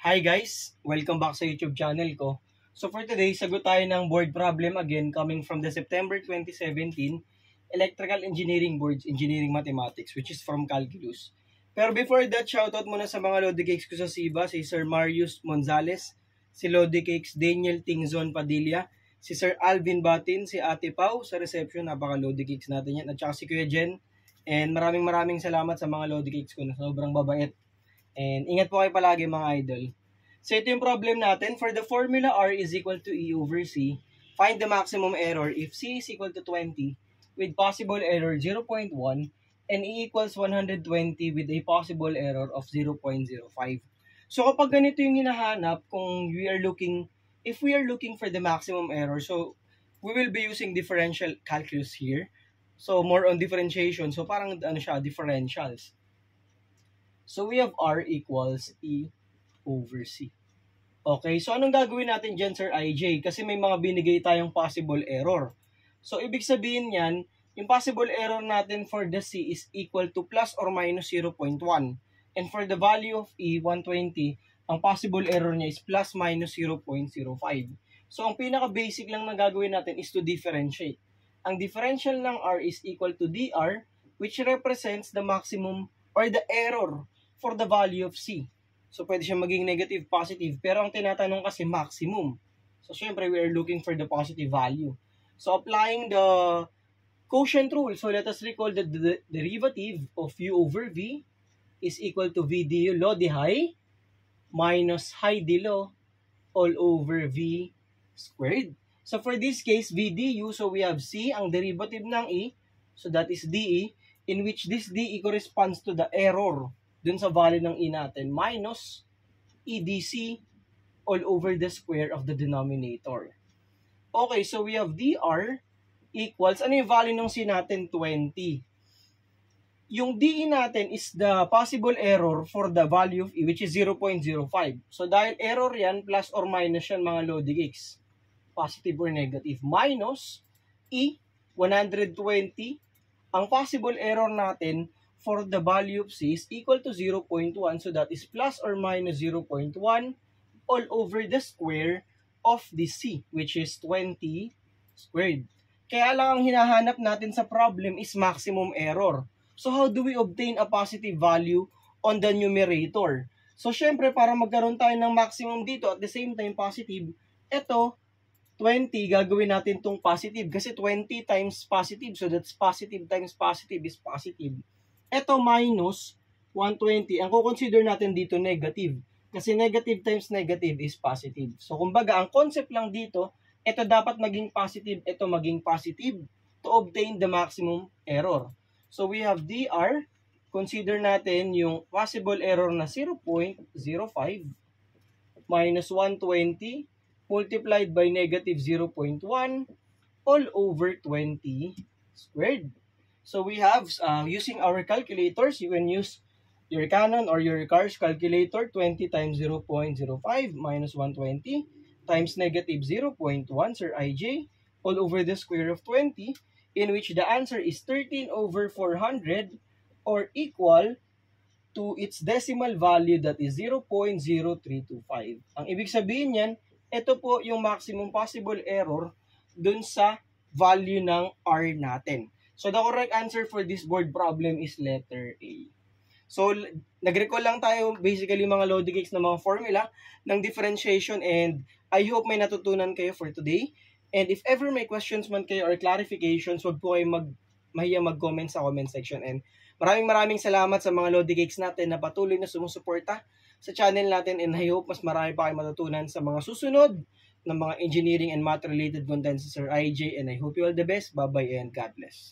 Hi guys! Welcome back sa YouTube channel ko. So for today, sagot tayo ng board problem again coming from the September 2017 Electrical Engineering Boards Engineering Mathematics, which is from Calculus. Pero before that, shoutout muna sa mga Lodi Cakes ko sa SIBA, si Sir Marius Monzales, si Lodi Cakes Daniel Tingzon Padilla, si Sir Alvin Batin, si Ate Pau sa reception, napaka Lodi Cakes natin yan, at saka si Kuya Jen. And maraming salamat sa mga Lodi Cakes ko na sobrang babait. And ingat po kayo palagi mga idol. So ito yung problem natin. For the formula R is equal to E over C, find the maximum error if C is equal to 20 with possible error 0.1 and E equals 120 with a possible error of 0.05. So kapag ganito yung hinahanap, if we are looking for the maximum error, so we will be using differential calculus here. So more on differentiation. So parang differentials. So we have R equals E over C. Okay, so anong gagawin natin dyan, Sir IJ? Kasi may mga binigay tayong possible error. So ibig sabihin yan, yung possible error natin for the C is equal to plus or minus 0.1. And for the value of E, 120, ang possible error niya is plus minus 0.05. So ang pinaka-basic lang na gagawin natin is to differentiate. Ang differential ng R is equal to dr, which represents the maximum or the error for the value of C. So, pwede siya maging negative, positive. Pero ang tinatanong kasi maximum. So, syempre, we are looking for the positive value. So, applying the quotient rule. So, let us recall that the derivative of U over V is equal to V du law di high minus high di law all over V squared. So, for this case, V du, so we have C, ang derivative ng E. So, that is dE, in which this dE corresponds to the error dun sa value ng E natin, minus EDC all over the square of the denominator. Okay, so we have dr equals, ano yung value ng C natin? 20. Yung DE natin is the possible error for the value of E, which is 0.05. So dahil error yan, plus or minus yan mga Lodi Cakes, positive or negative, minus E, 120, ang possible error natin for the value of C is equal to 0.1. So that is plus or minus 0.1 all over the square of the C, which is 20 squared. Kaya lang ang hinahanap natin sa problem is maximum error. So how do we obtain a positive value on the numerator? So syempre, para magkaroon tayo ng maximum dito at the same time positive, ito, 20, gagawin natin tong positive. Kasi 20 times positive, so that's positive times positive is positive. Ito minus 120, ang kukonsider natin dito negative. Kasi negative times negative is positive. So kumbaga, ang concept lang dito, ito dapat maging positive, ito maging positive to obtain the maximum error. So we have dr, consider natin yung possible error na 0.05 minus 120 multiplied by negative 0.1 all over 20 squared. So we have, using our calculators, you can use your Canon or your Cars calculator, 20 times 0.05 minus 120 times negative 0.1, Sir IJ, all over the square of 20, in which the answer is 13 over 400 or equal to its decimal value, that is 0.0325. Ang ibig sabihin yan, ito po yung maximum possible error dun sa value ng R natin. So, the correct answer for this board problem is letter A. So, nag-recall lang tayo basically mga Lodi Cakes na mga formula ng differentiation, and I hope may natutunan kayo for today. And if ever may questions man kayo or clarifications, huwag po kayo mahiya mag-comment sa comment section. And maraming salamat sa mga Lodi Cakes natin na patuloy na sumusuporta sa channel natin, and I hope mas marami pa kayo matutunan sa mga susunod ng mga engineering and math related content sa Sir IJ, and I hope you all the best. Bye-bye and God bless.